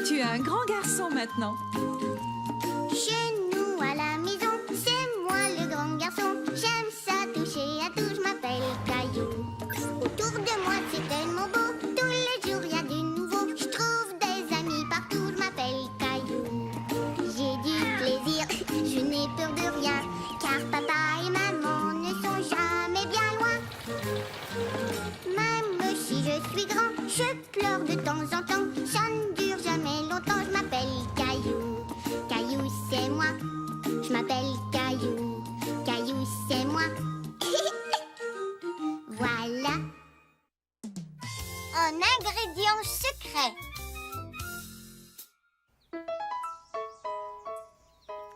Tu es un grand garçon maintenant. Chez nous à la maison, c'est moi le grand garçon. J'aime ça toucher à tout, je m'appelle Caillou. Autour de moi c'est tellement beau, tous les jours il y a du nouveau. Je trouve des amis partout, je m'appelle Caillou. J'ai du plaisir, je n'ai peur de rien, car papa et maman ne sont jamais bien loin. Même si je suis grand, je pleure de temps en temps. Ça ne dure jamais longtemps, je m'appelle Caillou. Caillou, c'est moi. Je m'appelle Caillou. Caillou, c'est moi. Voilà. Un ingrédient secret.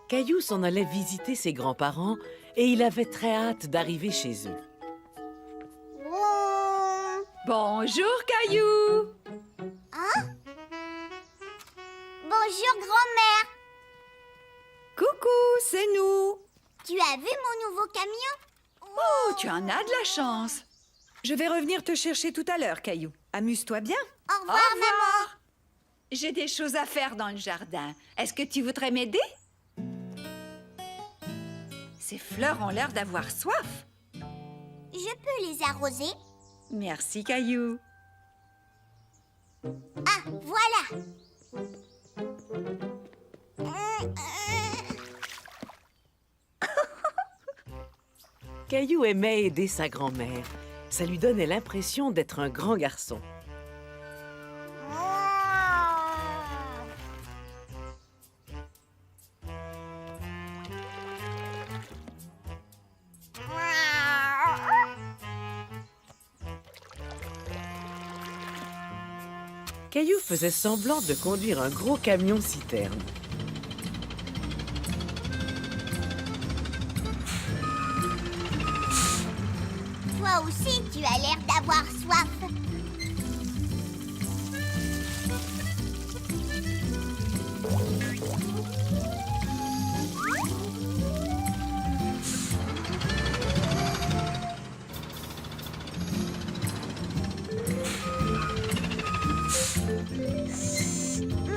Caillou s'en allait visiter ses grands-parents et il avait très hâte d'arriver chez eux. Bon. Bonjour, Caillou. Bonjour, grand-mère. Coucou, c'est nous. Tu as vu mon nouveau camion? Oh, tu en as de la chance. Je vais revenir te chercher tout à l'heure, Caillou. Amuse-toi bien. Au revoir, maman. J'ai des choses à faire dans le jardin. Est-ce que tu voudrais m'aider? Ces fleurs ont l'air d'avoir soif. Je peux les arroser? Merci, Caillou. Ah, voilà. Caillou aimait aider sa grand-mère. Ça lui donnait l'impression d'être un grand garçon. Caillou faisait semblant de conduire un gros camion-citerne. Toi aussi, tu as l'air d'avoir soif.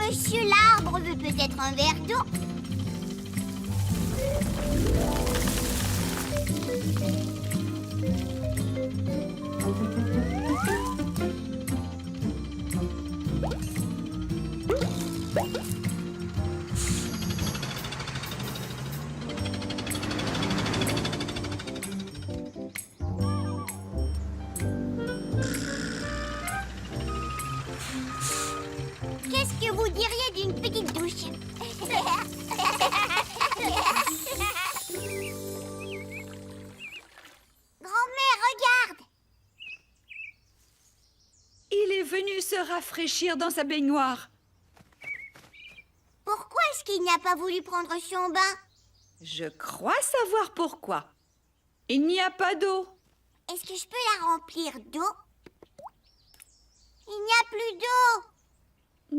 Monsieur l'arbre veut peut-être un verre d'eau. Qu'est-ce que vous diriez d'une petite douche? Grand-mère, regarde! Il est venu se rafraîchir dans sa baignoire. Pourquoi est-ce qu'il n'a pas voulu prendre son bain? Je crois savoir pourquoi. Il n'y a pas d'eau. Est-ce que je peux la remplir d'eau? Il n'y a plus d'eau!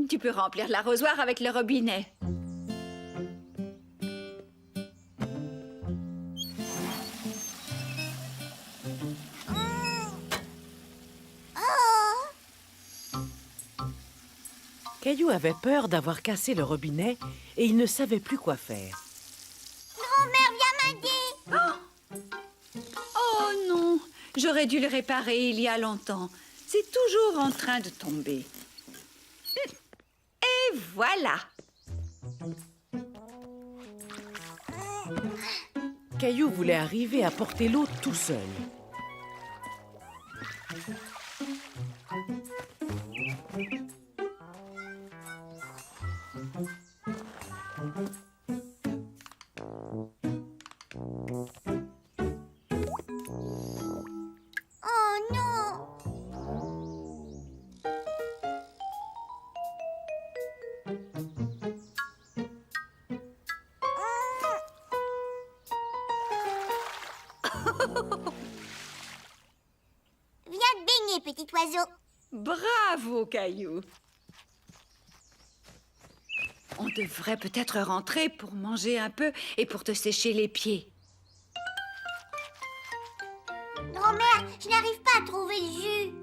Tu peux remplir l'arrosoir avec le robinet. Oh! Caillou avait peur d'avoir cassé le robinet et il ne savait plus quoi faire. Grand-mère, viens m'aider! Oh non, j'aurais dû le réparer il y a longtemps. C'est toujours en train de tomber. Et voilà. Caillou voulait arriver à porter l'eau tout seul. Oh non! Viens te baigner, petit oiseau. Bravo, Caillou. On devrait peut-être rentrer pour manger un peu et pour te sécher les pieds. Grand-mère, je n'arrive pas à trouver le jus.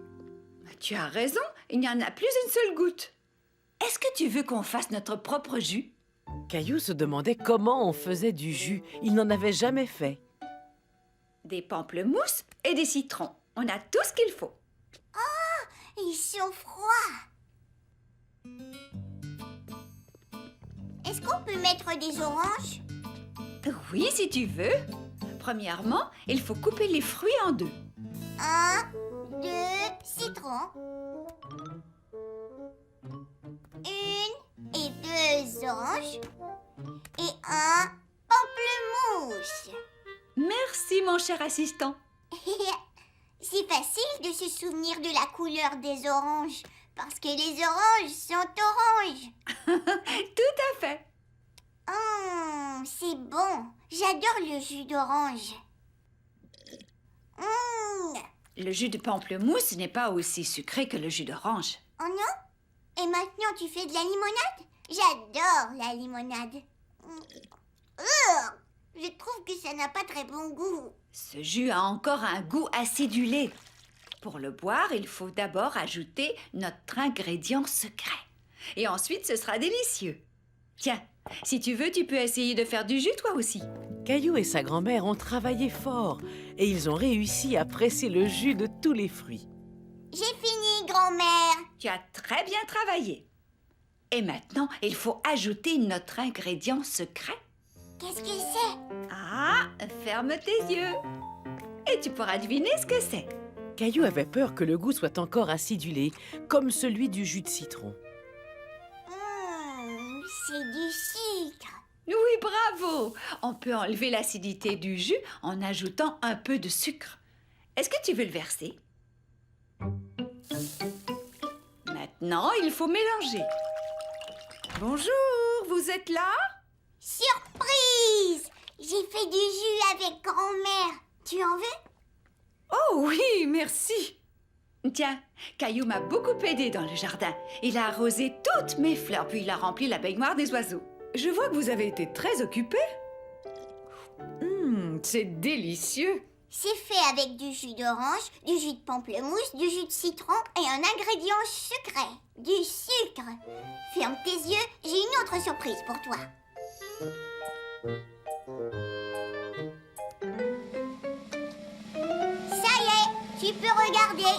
Tu as raison, il n'y en a plus une seule goutte. Est-ce que tu veux qu'on fasse notre propre jus? Caillou se demandait comment on faisait du jus. Il n'en avait jamais fait. Des pamplemousses et des citrons. On a tout ce qu'il faut. Ils sont froids. Est-ce qu'on peut mettre des oranges? Oui, si tu veux. Premièrement, il faut couper les fruits en deux. 1, 2 citrons. 1 et 2 oranges. Et 1 pamplemousse. Merci, mon cher assistant. C'est facile de se souvenir de la couleur des oranges. Parce que les oranges sont oranges. Tout à fait. C'est bon. J'adore le jus d'orange. Le jus de pamplemousse n'est pas aussi sucré que le jus d'orange. Oh non? Et maintenant tu fais de la limonade? J'adore la limonade. Je trouve que ça n'a pas très bon goût. Ce jus a encore un goût acidulé. Pour le boire, il faut d'abord ajouter notre ingrédient secret. Et ensuite, ce sera délicieux. Tiens, si tu veux, tu peux essayer de faire du jus toi aussi. Caillou et sa grand-mère ont travaillé fort et ils ont réussi à presser le jus de tous les fruits. J'ai fini, grand-mère. Tu as très bien travaillé. Et maintenant, il faut ajouter notre ingrédient secret. Qu'est-ce que c'est? Ah, ferme tes yeux. Et tu pourras deviner ce que c'est. Caillou avait peur que le goût soit encore acidulé, comme celui du jus de citron. C'est du sucre. Oui, bravo. On peut enlever l'acidité du jus en ajoutant un peu de sucre. Est-ce que tu veux le verser? Maintenant, il faut mélanger. Bonjour, vous êtes là? Surprise! J'ai fait du jus avec grand-mère. Tu en veux? Oh oui, merci. Tiens, Caillou m'a beaucoup aidé dans le jardin. Il a arrosé toutes mes fleurs, puis il a rempli la baignoire des oiseaux. Je vois que vous avez été très occupé. C'est délicieux. C'est fait avec du jus d'orange, du jus de pamplemousse, du jus de citron et un ingrédient secret, du sucre. Ferme tes yeux, j'ai une autre surprise pour toi. Ça y est, tu peux regarder.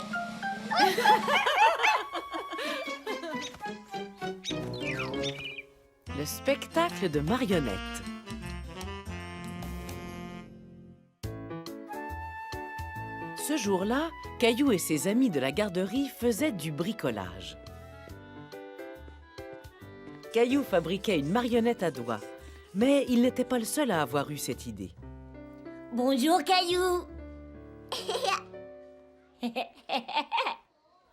Le spectacle de marionnettes. Ce jour-là, Caillou et ses amis de la garderie faisaient du bricolage. Caillou fabriquait une marionnette à doigts, mais il n'était pas le seul à avoir eu cette idée. Bonjour, Caillou.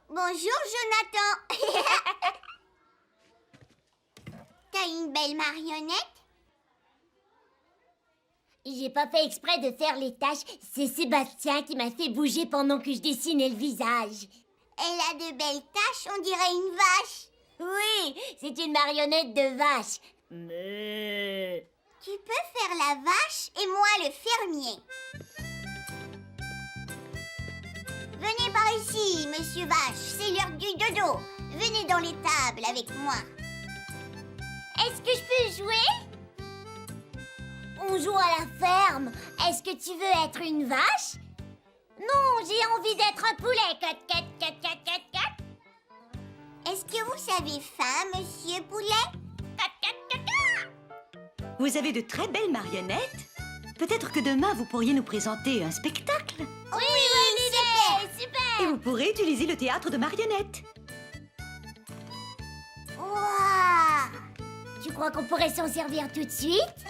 Bonjour, Jonathan. T'as une belle marionnette? J'ai pas fait exprès de faire les tâches. C'est Sébastien qui m'a fait bouger pendant que je dessinais le visage. Elle a de belles taches, on dirait une vache. Oui, c'est une marionnette de vache. Tu peux faire la vache et moi le fermier. Venez par ici, monsieur Vache, c'est l'heure du dodo. Venez dans l'étable avec moi. Est-ce que je peux jouer? On joue à la ferme. Est-ce que tu veux être une vache? Non, j'ai envie d'être un poulet. Cat, cat, cat, cat, cat, cat. Est-ce que vous avez faim, monsieur Poulet? Cat, cat, cat, cat. Vous avez de très belles marionnettes. Peut-être que demain, vous pourriez nous présenter un spectacle. Oui, super. Et vous pourrez utiliser le théâtre de marionnettes. Waouh! Tu crois qu'on pourrait s'en servir tout de suite?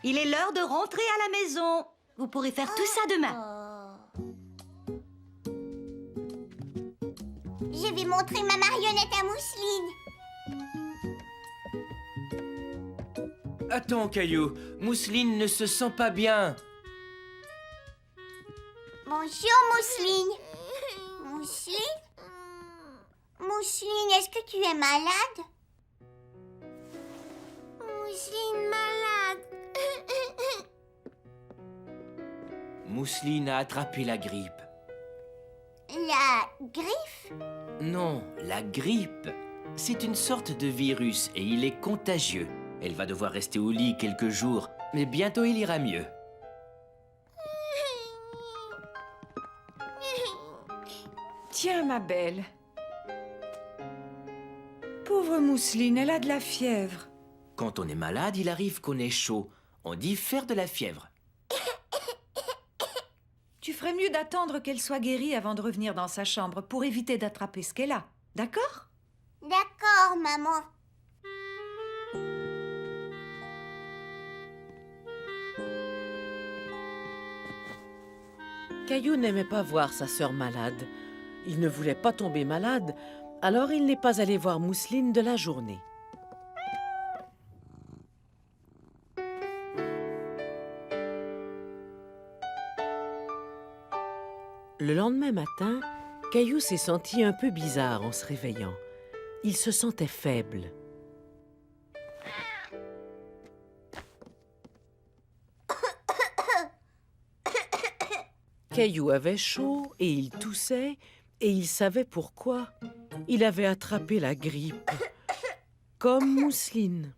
Il est l'heure de rentrer à la maison. Vous pourrez faire tout ça demain. Je vais montrer ma marionnette à Mousseline. Attends, Caillou. Mousseline ne se sent pas bien. Bonjour, Mousseline. Mousseline? Mousseline, est-ce que tu es malade? Mousseline malade. Mousseline a attrapé la grippe. La griffe? Non, la grippe. C'est une sorte de virus et il est contagieux. Elle va devoir rester au lit quelques jours, mais bientôt il ira mieux. Tiens, ma belle. Pauvre Mousseline, elle a de la fièvre. Quand on est malade, il arrive qu'on ait chaud. On dit faire de la fièvre. Tu ferais mieux d'attendre qu'elle soit guérie avant de revenir dans sa chambre pour éviter d'attraper ce qu'elle a. D'accord? D'accord, maman. Caillou n'aimait pas voir sa sœur malade. Il ne voulait pas tomber malade, alors il n'est pas allé voir Mousseline de la journée. Le lendemain matin, Caillou s'est senti un peu bizarre en se réveillant. Il se sentait faible. Caillou avait chaud et il toussait et il savait pourquoi. Il avait attrapé la grippe, comme Mousseline.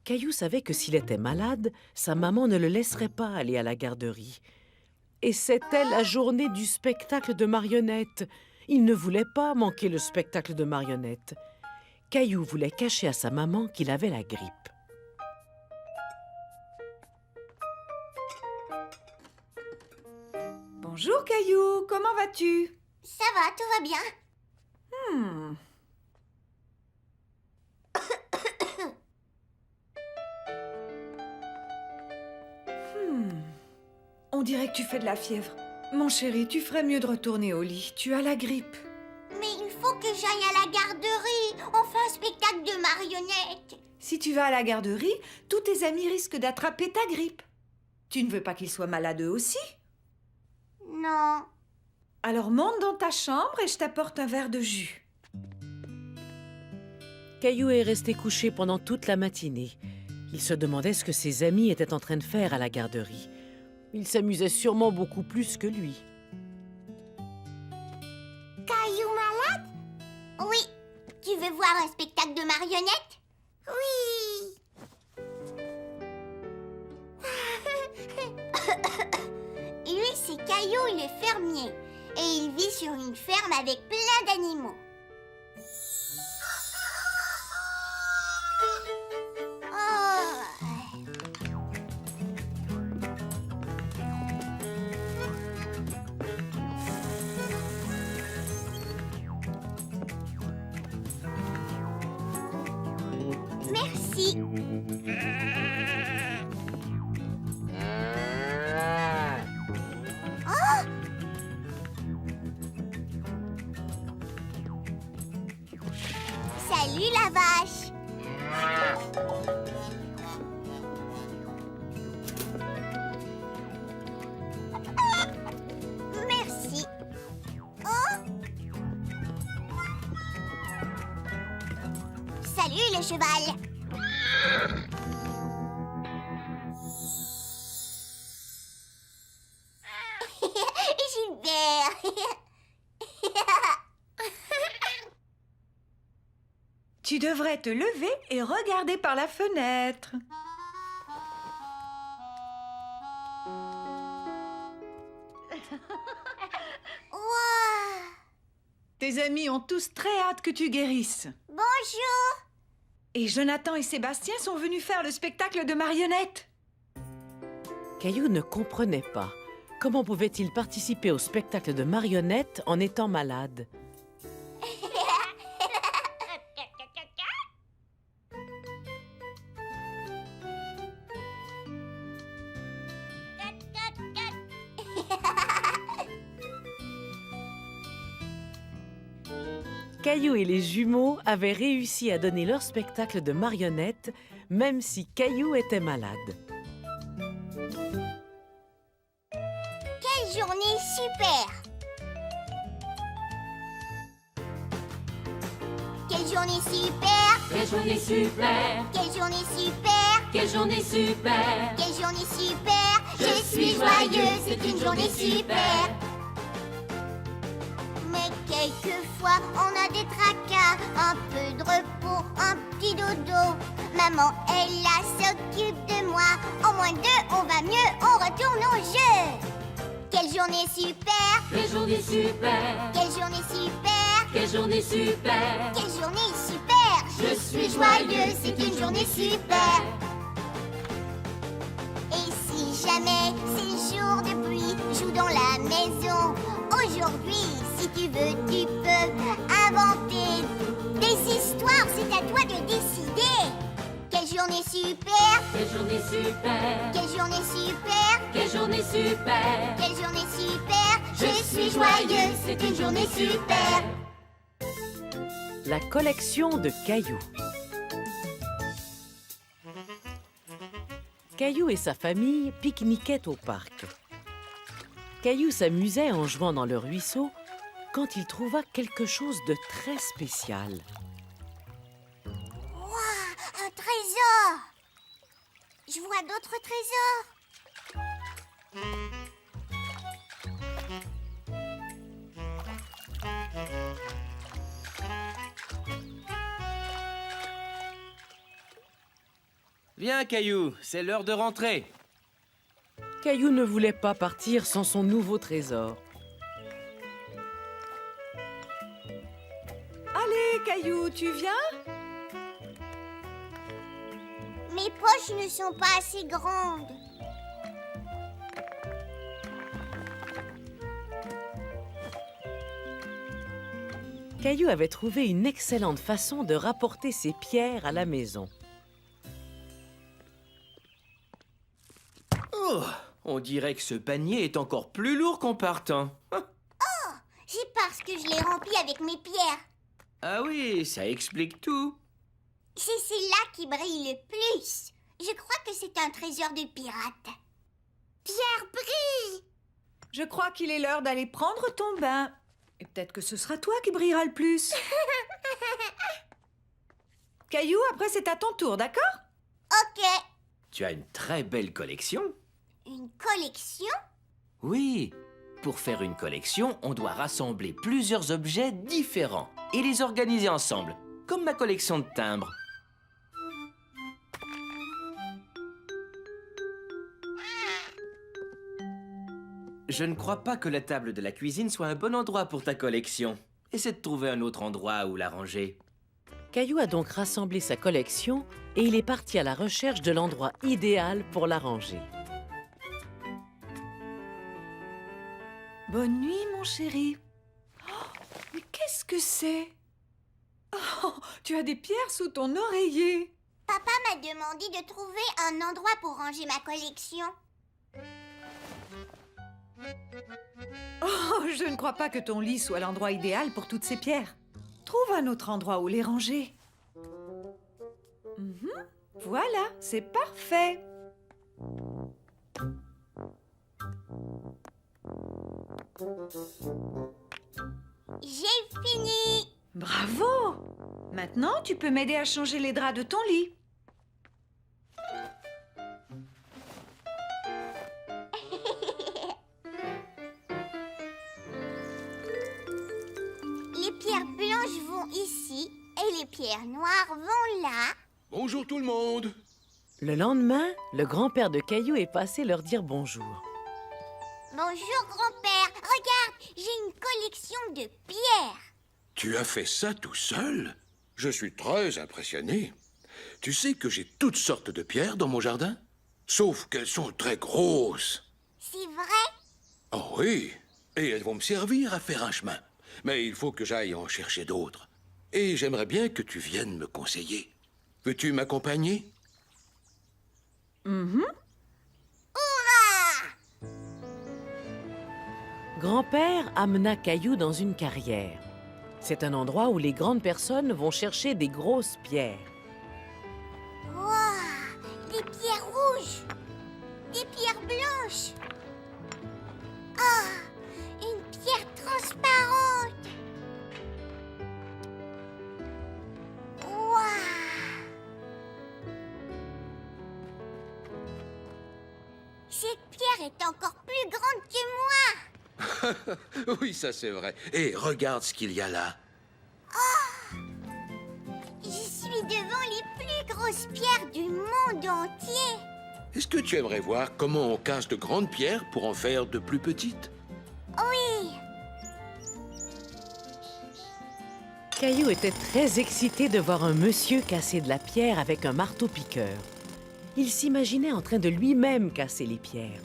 Caillou savait que s'il était malade, sa maman ne le laisserait pas aller à la garderie. Et c'était la journée du spectacle de marionnettes. Il ne voulait pas manquer le spectacle de marionnettes. Caillou voulait cacher à sa maman qu'il avait la grippe. Bonjour, Caillou. Comment vas-tu? Ça va, tout va bien. On dirait que tu fais de la fièvre. Mon chéri, tu ferais mieux de retourner au lit. Tu as la grippe. Mais il faut que j'aille à la garderie. On fait un spectacle de marionnettes. Si tu vas à la garderie, tous tes amis risquent d'attraper ta grippe. Tu ne veux pas qu'ils soient malades eux aussi? Non. Alors monte dans ta chambre et je t'apporte un verre de jus. Caillou est resté couché pendant toute la matinée. Il se demandait ce que ses amis étaient en train de faire à la garderie. Ils s'amusaient sûrement beaucoup plus que lui. Caillou malade? Oui. Tu veux voir un spectacle de marionnettes? Oui. Lui, c'est Caillou le fermier. Et il vit sur une ferme avec plein d'animaux. Merci. Oh! Salut la vache. Merci. Oh! Salut le cheval. Gilbert. Tu devrais te lever et regarder par la fenêtre. Wow. Tes amis ont tous très hâte que tu guérisses. Bonjour. Et Jonathan et Sébastien sont venus faire le spectacle de marionnettes. Caillou ne comprenait pas. Comment pouvait-il participer au spectacle de marionnettes en étant malade? Caillou et les jumeaux avaient réussi à donner leur spectacle de marionnettes, même si Caillou était malade. Quelle journée super. journée super! Quelle journée super, Quelle journée super! quelle journée super. Quelle journée super! Je suis joyeux, c'est une journée super! Mais quelquefois, on a des tracas, un peu de repos, un petit dodo. Maman, elle là, s'occupe de moi. En moins deux, on va mieux, on retourne au jeu. Quelle journée super! Quelle journée super, Quelle journée super! quelle journée super. Quelle journée super! Je suis joyeux, c'est une journée super! Et si jamais c'est jour de pluie, joue dans la maison. Aujourd'hui, si tu veux, tu peux inventer des histoires, c'est à toi de décider. Quelle journée super! Quelle journée super, Quelle journée super! quelle journée super. Quelle journée super! Je suis joyeux, c'est une journée super! La collection de cailloux. Caillou et sa famille pique-niquaient au parc. Caillou s'amusait en jouant dans le ruisseau quand il trouva quelque chose de très spécial. Un trésor! Je vois d'autres trésors. Viens, Caillou, c'est l'heure de rentrer. Caillou ne voulait pas partir sans son nouveau trésor. Allez, Caillou, tu viens? Mes poches ne sont pas assez grandes. Caillou avait trouvé une excellente façon de rapporter ses pierres à la maison. Oh, on dirait que ce panier est encore plus lourd qu'en partant. C'est parce que je l'ai rempli avec mes pierres. Ah oui, ça explique tout. C'est celle-là qui brille le plus. Je crois que c'est un trésor de pirate. Pierre brille! Je crois qu'il est l'heure d'aller prendre ton bain. Et peut-être que ce sera toi qui brillera le plus. Caillou, après c'est à ton tour, d'accord? Ok. Tu as une très belle collection. Une collection? Oui, pour faire une collection, on doit rassembler plusieurs objets différents et les organiser ensemble, comme ma collection de timbres. Je ne crois pas que la table de la cuisine soit un bon endroit pour ta collection. Essaie de trouver un autre endroit où la ranger. Caillou a donc rassemblé sa collection et il est parti à la recherche de l'endroit idéal pour la ranger. Bonne nuit, mon chéri. Oh, mais qu'est-ce que c'est? Oh, tu as des pierres sous ton oreiller. Papa m'a demandé de trouver un endroit pour ranger ma collection. Oh, je ne crois pas que ton lit soit l'endroit idéal pour toutes ces pierres. Trouve un autre endroit où les ranger. Voilà, c'est parfait. J'ai fini! Bravo! Maintenant, tu peux m'aider à changer les draps de ton lit. Les pierres blanches vont ici et les pierres noires vont là. Bonjour tout le monde. Le lendemain, le grand-père de Caillou est passé leur dire bonjour. Bonjour grand-père, regarde, j'ai une collection de pierres. Tu as fait ça tout seul? Je suis très impressionné. Tu sais que j'ai toutes sortes de pierres dans mon jardin? Sauf qu'elles sont très grosses. C'est vrai? Oh oui, et elles vont me servir à faire un chemin. Mais il faut que j'aille en chercher d'autres. Et j'aimerais bien que tu viennes me conseiller. Veux-tu m'accompagner? Grand-père amena Caillou dans une carrière. C'est un endroit où les grandes personnes vont chercher des grosses pierres. Waouh! Des pierres rouges! Des pierres blanches! Ah! Une pierre transparente! Cette pierre est encore plus grande que moi. Oui, ça c'est vrai. Et regarde ce qu'il y a là. Je suis devant les plus grosses pierres du monde entier. Est-ce que tu aimerais voir comment on casse de grandes pierres pour en faire de plus petites? Oui. Caillou était très excité de voir un monsieur casser de la pierre avec un marteau-piqueur. Il s'imaginait en train de lui-même casser les pierres.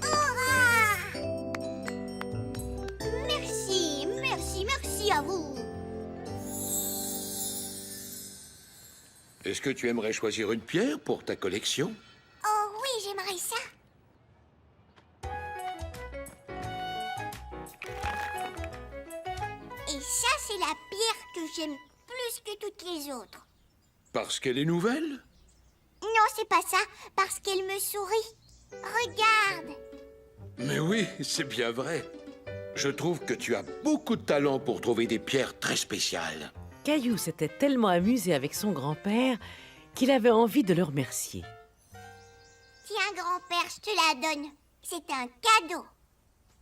Hurrah! Merci, merci, merci à vous. Est-ce que tu aimerais choisir une pierre pour ta collection? Oh oui, j'aimerais ça. Et ça, c'est la pierre que j'aime plus que toutes les autres. Parce qu'elle est nouvelle? Non, c'est pas ça, parce qu'elle me sourit. Regarde. Mais oui, c'est bien vrai. Je trouve que tu as beaucoup de talent pour trouver des pierres très spéciales. Caillou s'était tellement amusé avec son grand-père qu'il avait envie de le remercier. Tiens, grand-père, je te la donne. C'est un cadeau.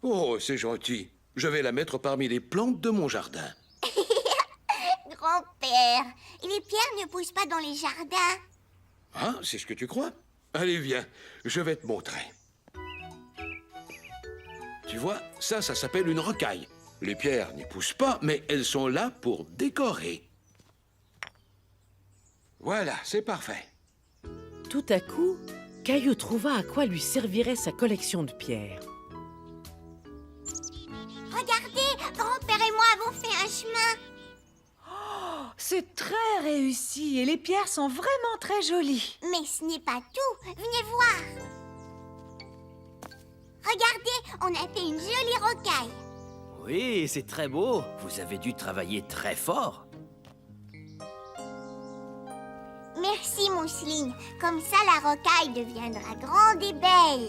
Oh, c'est gentil. Je vais la mettre parmi les plantes de mon jardin. Grand-père, les pierres ne poussent pas dans les jardins. Ah, c'est ce que tu crois? Allez, viens, je vais te montrer. Tu vois, ça s'appelle une rocaille. Les pierres n'y poussent pas, mais elles sont là pour décorer. Voilà, c'est parfait. Tout à coup, Caillou trouva à quoi lui servirait sa collection de pierres. Regardez, grand-père et moi avons fait un chemin. C'est très réussi et les pierres sont vraiment très jolies. Mais ce n'est pas tout. Venez voir. Regardez, on a fait une jolie rocaille. Oui, c'est très beau. Vous avez dû travailler très fort. Merci, Mousseline. Comme ça, la rocaille deviendra grande et belle.